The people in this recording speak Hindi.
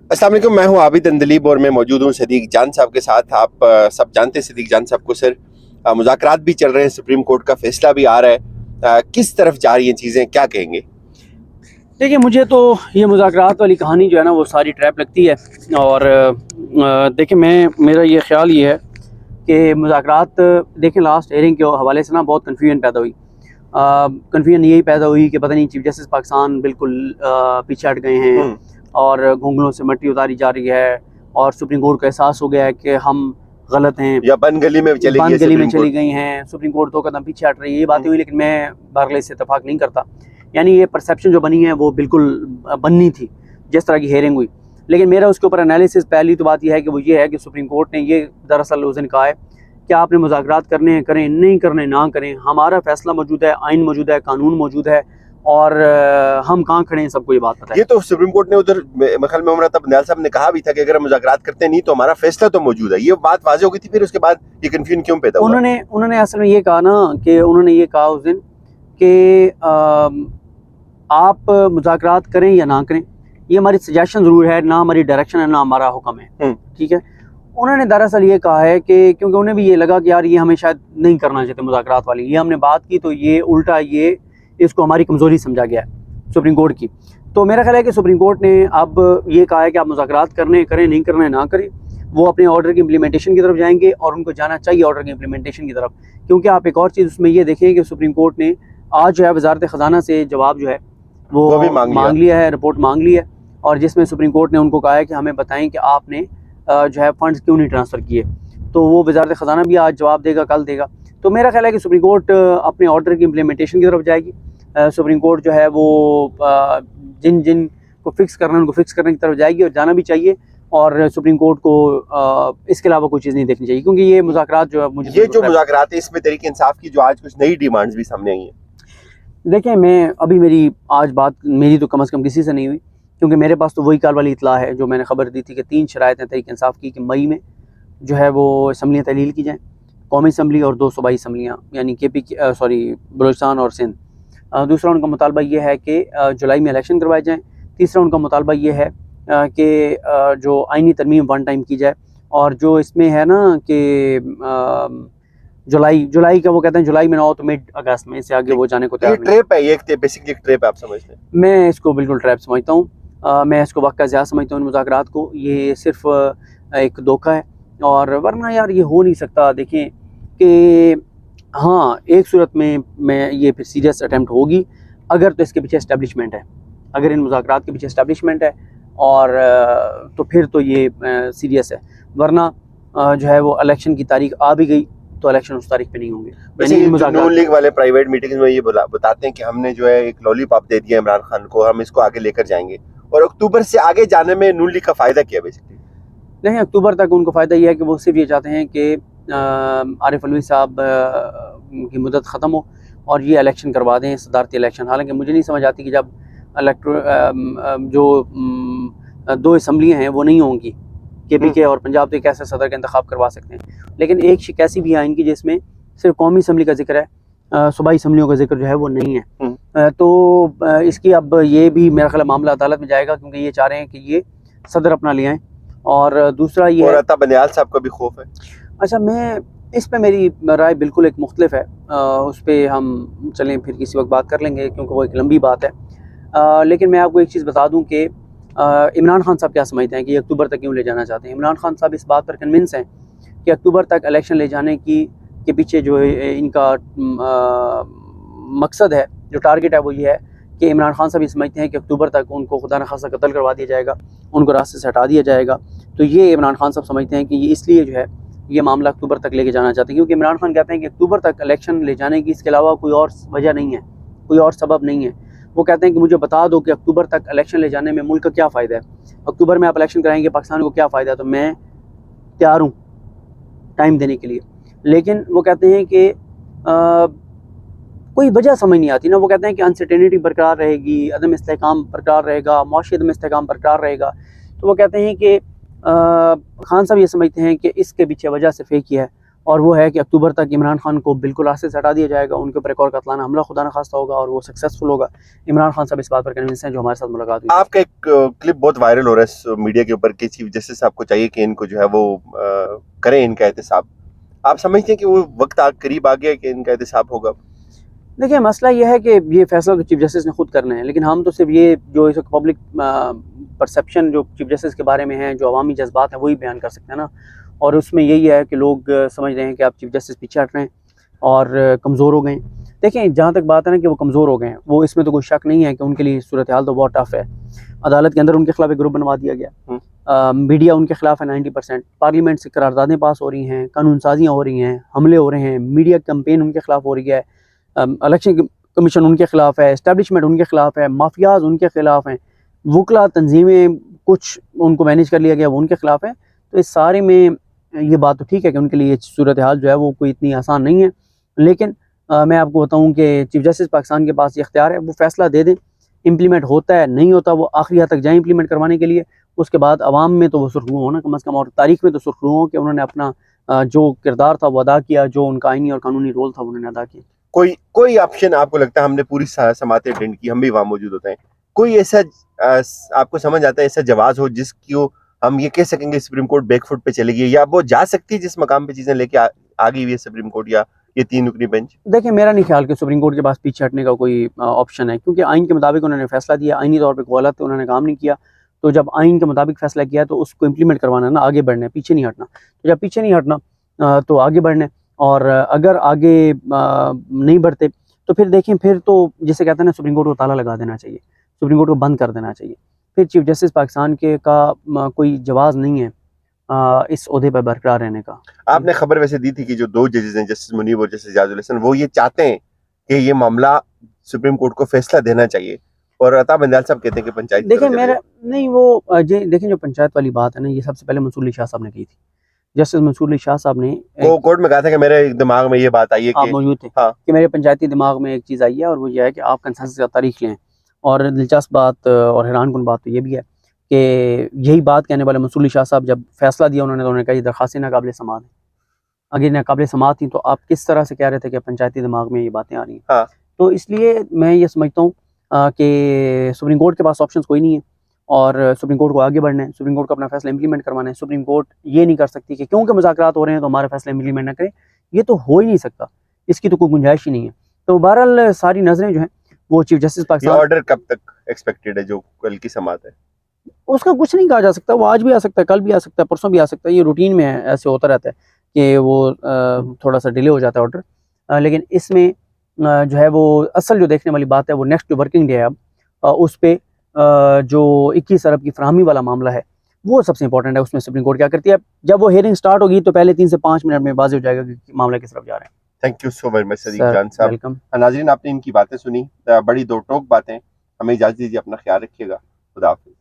अस्सलाम वालेकुम, मैं हूं आबिद अंदलीब और मैं मौजूद हूं सदीक जान साहब के साथ। आप सब जानते हैं सदीक जान साहब को सर। मुज़ाकरात भी चल रहे हैं, सुप्रीम कोर्ट का फैसला भी आ रहा है। किस तरफ जा रही हैं चीज़ें, क्या कहेंगे? देखिए, मुझे तो ये मुज़ाकरात वाली कहानी जो है ना वो सारी ट्रैप लगती है। और देखिए, मेरा ये ख्याल ये है कि मुज़ाकरात, देखें लास्ट हेयरिंग के हवाले से ना बहुत कन्फ्यूजन पैदा हुई। कन्फ्यूजन यही पैदा हुई कि पता नहीं चीफ जस्टिस पाकिस्तान बिल्कुल पीछे हट गए हैं और घुंगलों से मट्टी उतारी जा रही है और सुप्रीम कोर्ट को एहसास हो गया है कि हम गलत हैं या बन गली में चली गई हैं, सुप्रीम कोर्ट तो कदम पीछे हट रही है। ये बातें हुई, लेकिन मैं बारगले से इत्तेफाक नहीं करता। यानी ये परसेप्शन जो बनी है वो बिल्कुल बननी थी जिस तरह की हेयरिंग हुई। लेकिन मेरा उसके ऊपर एनालिसिस, पहली तो बात यह है कि वो ये है कि सुप्रीम कोर्ट ने ये दरअसल उस दिन कहा है कि आपने मुज़ाकरात करने हैं करें, नहीं करने ना करें, हमारा फैसला मौजूद है, आइन मौजूद है, कानून मौजूद है और हम कहाँ खड़े हैं सबको ये बात पता है। ये तो सुप्रीम कोर्ट ने उधर मखल में उमर अता साहब ने कहा भी था कि अगर हम मुज़ाकरात करते नहीं तो हमारा फैसला तो मौजूद है। ये बात वाज़ेह हो गई थी, फिर उसके बाद ये कन्फ्यूजन क्यों पैदा हुआ? उन्होंने असल में ये कहा ना कि उन्होंने ये कहा उस दिन कि आप मुज़ाकरात करें या ना करें, ये हमारी सजेशन ज़रूर है, ना हमारी डायरेक्शन है, ना हमारा हुक्म है। ठीक है, उन्होंने दरअसल ये कहा है कि क्योंकि उन्हें भी ये लगा कि यार ये हमें शायद नहीं करना चाहिए मुज़ाकरात वाली, ये हमने बात की तो ये उल्टा ये इसको हमारी कमज़ोरी समझा गया है सुप्रीम कोर्ट की। तो मेरा ख्याल है कि सुप्रीम कोर्ट ने अब ये कहा है कि आप मुज़ाकरात करने करें, नहीं करने ना करें, वो अपने ऑर्डर की इम्प्लीमेंटेशन की तरफ जाएंगे और उनको जाना चाहिए ऑर्डर की इम्प्लीमेंटेशन की तरफ। क्योंकि आप एक और चीज़ उसमें ये देखें कि सुप्रीम कोर्ट ने आज जो है वजारत ख़जाना से जवाब जो है वो भी मांग लिया है, रिपोर्ट मांग ली है, और जिसमें सुप्रीम कोर्ट ने उनको कहा है कि हमें बताएं कि आपने जो है फंड्स क्यों नहीं ट्रांसफ़र किए। तो वो वजारत ख़जाना भी आज जवाब देगा, कल देगा। तो मेरा ख्याल है कि सुप्रीम कोर्ट अपने ऑर्डर की इम्प्लीमेंटेशन की तरफ जाएगी। सुप्रीम कोर्ट जो है वो जिन जिन को फिक्स करना है उनको फिक्स करने की तरफ जाएगी, और जाना भी चाहिए। और सुप्रीम कोर्ट को इसके अलावा कोई चीज़ नहीं देखनी चाहिए, क्योंकि ये मुज़ाकरात जो है मुझे ये जो मुज़ाकरात है इसमें तहरीक इंसाफ की जो आज कुछ नई डिमांड्स भी सामने आई हैं। देखें, मैं अभी मेरी आज बात मेरी तो कम से कम किसी से नहीं हुई, क्योंकि मेरे पास तो वही कल वाली इतला है जो मैंने खबर दी थी कि 3 शरायतें तहरीक इंसाफ की कि मई में जो है वो असम्बलियाँ तहलील की जाएँ, कौमी असम्बली और 2 सूबाई असम्बलियाँ यानी बलूचिस्तान और सिंध। दूसरा उनका मुतालबा ये है कि जुलाई में इलेक्शन करवाए जाएँ। तीसरा उनका मुतालबा ये है कि जो आइनी तरमीम वन टाइम की जाए, और जो इसमें है ना कि जुलाई का वो कहते हैं जुलाई में ना हो तो मिड अगस्त में, इससे आगे वो जाने को तैयार नहीं। ट्रैप है, ये बेसिकली एक ट्रैप है, आप समझते हैं? मैं इसको बिल्कुल ट्रैप समझता हूँ। मैं इसको वाक़या ज़्यादा समझता हूँ इन मुज़ाकरात को। ये सिर्फ एक धोखा है, और वरना यार ये हो नहीं सकता। देखें कि हाँ, एक सूरत में मैं ये फिर सीरियस अटैम्प्ट होगी अगर तो इसके पीछे एस्टेब्लिशमेंट है, अगर इन मुज़ाकरात के पीछे एस्टेब्लिशमेंट है और तो फिर तो ये सीरियस है। वरना जो है वो इलेक्शन की तारीख आ भी गई तो इलेक्शन उस तारीख पे नहीं होंगे। वैसे नून लीग वाले प्राइवेट मीटिंग्स में ये बताते हैं कि हमने जो है एक लॉलीपॉप दे दिया इमरान खान को, हम इसको आगे लेकर जाएंगे, और अक्टूबर से आगे जाने में नून लीग का फ़ायदा क्या है बेसिकली? नहीं, अक्टूबर तक उनको फ़ायदा ये है कि वो सिर्फ ये चाहते हैं कि आरिफ अलवी साहब की मुद्दत ख़त्म हो और ये इलेक्शन करवा दें, सदारती इलेक्शन। हालांकि मुझे नहीं समझ आती कि जब जो 2 असम्बलियाँ हैं वो नहीं होंगी, KPK और पंजाब से कैसे सदर का इंतखाब करवा सकते हैं। लेकिन एक शिक ऐसी भी है इनकी जिसमें सिर्फ कौमी असम्बली का जिक्र है, सूबाई असम्बलियों का जिक्र जो है वो नहीं है। तो इसकी अब ये भी मेरा ख्याल मामला अदालत में जाएगा, क्योंकि ये चाह रहे हैं कि ये सदर अपना ले आएँ। और दूसरा ये और अता बंदियाल साहब का भी खौफ है। अच्छा, मैं इस पे मेरी राय बिल्कुल एक मुख्तलिफ है। उस पर हम चलें फिर किसी वक्त बात कर लेंगे, क्योंकि वो एक लंबी बात है। लेकिन मैं आपको एक चीज़ बता दूं कि इमरान खान साहब क्या समझते हैं कि अक्टूबर तक क्यों ले जाना चाहते हैं। इमरान खान साहब इस बात पर कन्विंस हैं कि अक्टूबर तक इलेक्शन ले जाने के पीछे जो इनका मकसद है, जो टारगेट है, वो ये है कि इमरान खान साहब ये समझते हैं कि अक्टूबर तक उनको खुदा न खासा कत्ल करवा दिया जाएगा, उनको रास्ते से हटा दिया जाएगा। तो ये इमरान खान साहब समझते हैं कि ये इसलिए जो है ये मामला अक्टूबर तक लेके जाना चाहते हैं, क्योंकि इमरान खान कहते हैं कि अक्टूबर तक इलेक्शन ले जाने की इसके अलावा कोई और वजह नहीं है, कोई और सबब नहीं है। वो कहते हैं कि मुझे बता दो कि अक्टूबर तक इलेक्शन ले जाने में मुल्क का क्या फ़ायदा है, अक्टूबर में आप इलेक्शन कराएंगे पाकिस्तान को क्या फ़ायदा है। तो मैं तैयार हूँ टाइम देने के लिए, लेकिन वो कहते हैं कि कोई वजह समझ नहीं आती ना। वो कहते हैं कि अनसर्टेनिटी बरकरार रहेगी, अदम इस्तेहकाम बरकरार रहेगा, मुआशी अदम इस्तेहकाम बरकरार रहेगा। तो वो कहते हैं कि खान साहब ये समझते हैं कि इसके पीछे वजह सिर्फ एक ही है, और वो है कि अक्टूबर तक इमरान खान को बिल्कुल रास्ते से हटा दिया जाएगा, उनके ऊपर एक और कतलाना हमला खुदा न खास्ता होगा और वो सक्सेसफुल होगा। इमरान खान साहब इस बात पर कन्विंस हैं जो हमारे साथ मुलाकात हुई। आपका एक क्लिप बहुत वायरल हो रहा है मीडिया के ऊपर कि चीफ जस्टिस साहब को चाहिए कि इनको जो है वो करें इनका एहतसाब। आप समझते हैं कि वो वक्त करीब आ गया कि इनका एहतसाब होगा? देखिए मसला ये है कि ये फैसला तो चीफ जस्टिस ने खुद करना है, लेकिन हम तो सिर्फ ये जो इस पब्लिक परसेप्शन जो चीफ जस्टिस के बारे में है, जो अवामी जज्बात हैं वही बयान कर सकते हैं ना। और उसमें यही है कि लोग समझ रहे हैं कि आप चीफ जस्टिस पीछे हट रहे हैं और कमज़ोर हो गए। देखें जहाँ तक बात है ना कि वो कमज़ोर हो गए हैं, वो इसमें तो कोई शक नहीं है कि उनके लिए सूरत हाल तो बहुत टफ है। अदालत के अंदर उनके खिलाफ एक ग्रुप बनवा दिया गया, मीडिया उनके खिलाफ है 90%, पार्लियामेंट से करारदादें पास हो रही हैं, कानून साजियाँ हो रही हैं, हमले हो रहे हैं, मीडिया कैंपेन उनके खिलाफ हो रही है, इलेक्शन कमीशन उनके खिलाफ है, एस्टेब्लिशमेंट उनके खिलाफ है, माफियाज उनके खिलाफ हैं, वकला तंजीमें कुछ उनको मैनेज कर लिया गया वो उनके खिलाफ है। तो इस सारे में ये बात तो ठीक है कि उनके लिए सूरत हाल जो है वो कोई इतनी आसान नहीं है, लेकिन मैं आपको बताऊं कि चीफ जस्टिस पाकिस्तान के पास ये इख्तियार है, वो फैसला दे दें, इम्प्लीमेंट होता है नहीं होता वो आखिरी हद तक जाए इम्प्लीमेंट करवाने के लिए। उसके बाद अवाम में तो वो सुर्खरू हो ना कम अज़ कम, और तारीख में तो सुर्खरू हो कि उन्होंने अपना जो किरदार था वो अदा किया, जो उनका आईनी और कानूनी रोल था उन्होंने अदा किया। कोई ऑप्शन आपको लगता है, हमने पूरी समातें अटेंड की, हम भी वहां मौजूद होते हैं, कोई ऐसा आपको समझ आता है ऐसा जवाब हो जिसकी हम ये कह सकेंगे सुप्रीम कोर्ट बैकफुट पे चली गई, या वो जा सकती है जिस मकाम पे चीजें लेके आ गई हुई है सुप्रीम कोर्ट या ये 3 रुकनी बेंच? देखिए मेरा नहीं ख्याल कि सुप्रीम कोर्ट के पास पीछे हटने का कोई ऑप्शन है, क्योंकि आइन के मुताबिक उन्होंने फैसला दिया, आइनी तौर पे गलत उन्होंने काम नहीं किया। तो जब आइन के मुताबिक फैसला किया तो उसको इम्प्लीमेंट करवाना है ना, आगे बढ़ना है, पीछे नहीं हटना। तो जब पीछे नहीं हटना तो आगे बढ़ना है, और अगर आगे नहीं बढ़ते तो फिर देखें, फिर तो जिसे कहते हैं ना सुप्रीम कोर्ट को ताला लगा देना चाहिए, सुप्रीम कोर्ट को बंद कर देना चाहिए। फिर चीफ जस्टिस पाकिस्तान के का कोई जवाब नहीं है इस ओहदे पर बरकरार रहने का। आपने खबर वैसे दी थी कि जो 2 जजेस हैं, जस्टिस मुनीब और जस्टिस जाजुल हसन, वो ये चाहते हैं कि ये मामला सुप्रीम कोर्ट को फैसला देना चाहिए, और अता बंदाल साहब कहते हैं कि पंचायत। देखिए मेरा नहीं वो देखें जो पंचायत वाली बात है ना, ये सबसे पहले मंसूर अली शाह साहब ने की थी। जस्टिस मंसूर अली शाह साहब ने कोर्ट में कहा था कि मेरे दिमाग में ये बात आई है आप कि मौजूद थे हाँ, कि मेरे पंचायती दिमाग में एक चीज़ आई है और वो ये है कि आप कंसेंसस का तारीख लें। और दिलचस्प बात और हैरानकुन बात तो ये भी है कि यही बात कहने वाले मंसूर अली शाह साहब जब फैसला दिया उन्होंने कहा ये दरखास्तें नाकाबिल समात हैं। अगर नाकाबिल समात थी तो आप किस तरह से कह रहे थे कि पंचायती दिमाग में ये बातें आ रही हैं? हाँ। तो इसलिए मैं ये समझता हूँ कि सुप्रीम कोर्ट के पास ऑप्शन कोई नहीं है, और सुप्रीम कोर्ट को आगे बढ़ना है, सुप्रीम कोर्ट को अपना फैसला इंप्लीमेंट करवाना है। सुप्रीम कोर्ट ये नहीं कर सकती कि क्योंकि मुज़ाकरात हो रहे हैं तो हमारे फैसले इंप्लीमेंट ना करें, ये तो हो ही नहीं सकता, इसकी तो कोई गुंजाइश ही नहीं है। तो बहरहाल सारी नज़रें जो हैं वो चीफ जस्टिस पाकिस्तान। ऑर्डर कब तक एक्सपेक्टेड है जो कल की समात है? उसका कुछ नहीं कहा जा सकता, वो आज भी आ सकता है, कल भी आ सकता है, परसों भी आ सकता है, ये रूटीन में है, ऐसे होता रहता है कि वो थोड़ा सा डिले हो जाता है ऑर्डर। लेकिन इसमें जो है वो असल जो देखने वाली बात है वो नेक्स्ट जो वर्किंग डे है अब उस पर जो 21 अरब की फराहमी वाला मामला है वो सबसे इंपॉर्टेंट है। उसमें सुप्रीम कोर्ट क्या करती है, जब वो हियरिंग स्टार्ट होगी तो पहले 3 से 5 मिनट में वाज़ेह हो जाएगा कि मामला किस तरफ जा रहे हैं। Thank you so very much Sadiq जान साहब। वेलकम। नाज़रीन, आपने इनकी बातें सुनी, बड़ी दो टोक बातें। हमें इजाज़त दीजिए, अपना ख्याल रखिएगा। खुदा हाफिज़।